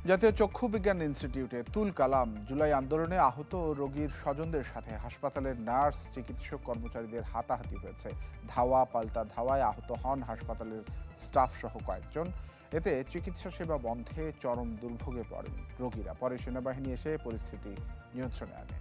জাতীয় চক্ষু বিজ্ঞান ইনস্টিটিউটে তুল কালাম জুলাই আন্দোলনে আহত রোগীর স্বজনদের সাথে হাসপাতালের নার্স চিকিৎসক কর্মচারীদের হাতাহাতি হয়েছে। ধাওয়া পাল্টা ধাওয়ায় আহত হন হাসপাতালের স্টাফ সহ কয়েকজন। এতে চিকিৎসা সেবা বন্ধে চরম দুর্ভোগে পড়েন রোগীরা। পরে সেনাবাহিনী এসে পরিস্থিতি নিয়ন্ত্রণে আনে।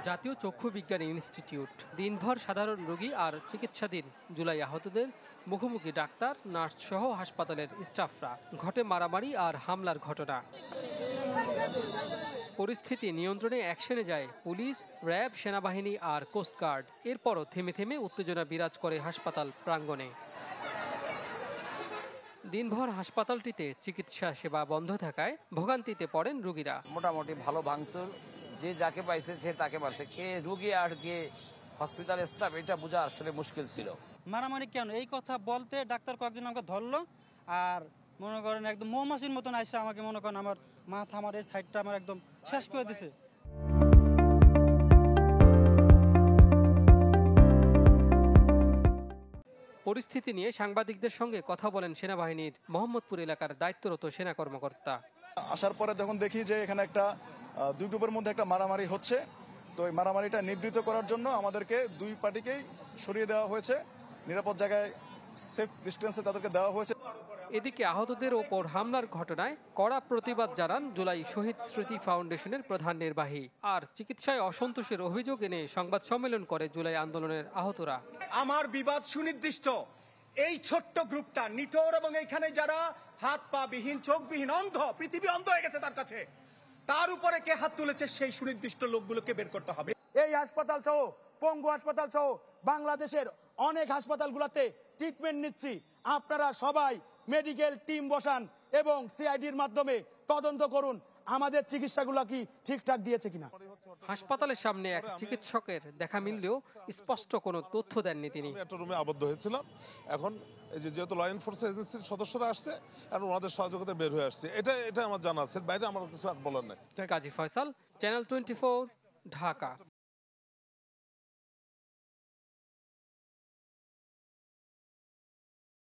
জাতীয় চক্ষু বিজ্ঞান ইনস্টিটিউট দিনভর সাধারণ রোগী আর চিকিৎসাধীন জুলাই আহতদের মুখোমুখি ডাক্তার, নার্স সহ হাসপাতালের স্টাফরা। ঘটে মারামারি আর হামলার ঘটনা। পরিস্থিতি নিয়ন্ত্রণে অ্যাকশনে যায় পুলিশ, র্যাব, সেনাবাহিনী আর কোস্টগার্ড। এরপরও থেমে থেমে উত্তেজনা বিরাজ করে হাসপাতাল প্রাঙ্গণে। দিনভর হাসপাতালটিতে চিকিৎসা সেবা বন্ধ থাকায় ভোগান্তিতে পড়েন রোগীরা। মোটামুটি ভালো ভাঙচুর, যে যাকে পাইছে সে তাকে মারছে, কে রোগী আর কে হসপিটালের স্টাফ এটা বোঝা আসলে মুশকিল ছিল। মারামারি কেন এই কথা বলতে ডাক্তার কয়েকজন আমাকে ধরলো আর মনে করেন একদম মৌমাছির মতন আসছে আমাকে, মনে করেন আমার মাথা, আমার এই সাইডটা আমার একদম শেষ করে দিছে। পরিস্থিতি নিয়ে সাংবাদিকদের সঙ্গে কথা বলেন সেনাবাহিনীর মোহাম্মদপুর এলাকার দায়িত্বরত সেনা কর্মকর্তা। আসার পরে যখন দেখি যে এখানে একটা দুই গ্রুপের মধ্যে একটা মারামারি হচ্ছে, তো এই মারামারিটা নিবৃত্ত করার জন্য আমাদেরকে দুই পার্টিকেই সরিয়ে দেওয়া হয়েছে, নিরাপদ জায়গায় সেফ ডিস্টেন্সে তাদেরকে দেওয়া হয়েছে। এদিকে আহতদের ওপর হামলার ঘটনায় কড়া প্রতিবাদ জানান জুলাই শহীদ স্মৃতি ফাউন্ডেশনের প্রধান নির্বাহী। আর চিকিৎসায় অসন্তোষের অভিযোগ এনে সংবাদ সম্মেলন করে জুলাই আন্দোলনের আহতরা। আমার বিবাদ সুনির্দিষ্ট, এই ছোট্ট গ্রুপটা নিটোর এবং এখানে যারা হাত পা বিহীন, চোখবিহীন, অন্ধ, পৃথিবী অন্ধ হয়ে গেছে তার কাছে, তার উপরে কে হাত তুলেছে সেই সুনির্দিষ্ট লোকগুলোকে বের করতে হবে। এই হাসপাতাল সহ, পঙ্গু হাসপাতাল সহ বাংলাদেশের অনেক হাসপাতালগুলোতে ট্রিটমেন্ট নিচ্ছি। আপনারা সবাই মেডিকেল টিম বসান এবং সিআইডির মাধ্যমে তদন্ত করুন আমাদের চিকিৎসাগুলো কি ঠিকঠাক দিয়েছে কিনা। হাসপাতালের সামনে এক চিকিৎসকের দেখা মিললেও স্পষ্ট কোনো তথ্য দেননি তিনি। একটা রুমে আবদ্ধ হয়েছিলাম, এখন এই যেহেতু ল এনফোর্সমেন্ট এজেন্সির সদস্যরা আসছে এবং ওনাদের সহযোগিতা বের হয়ে আসছে, এটা আমার জানা আছে, বাইরে আমার কিছু আর বলার নেই। কাজী ফয়সাল, চ্যানেল 24, ঢাকা।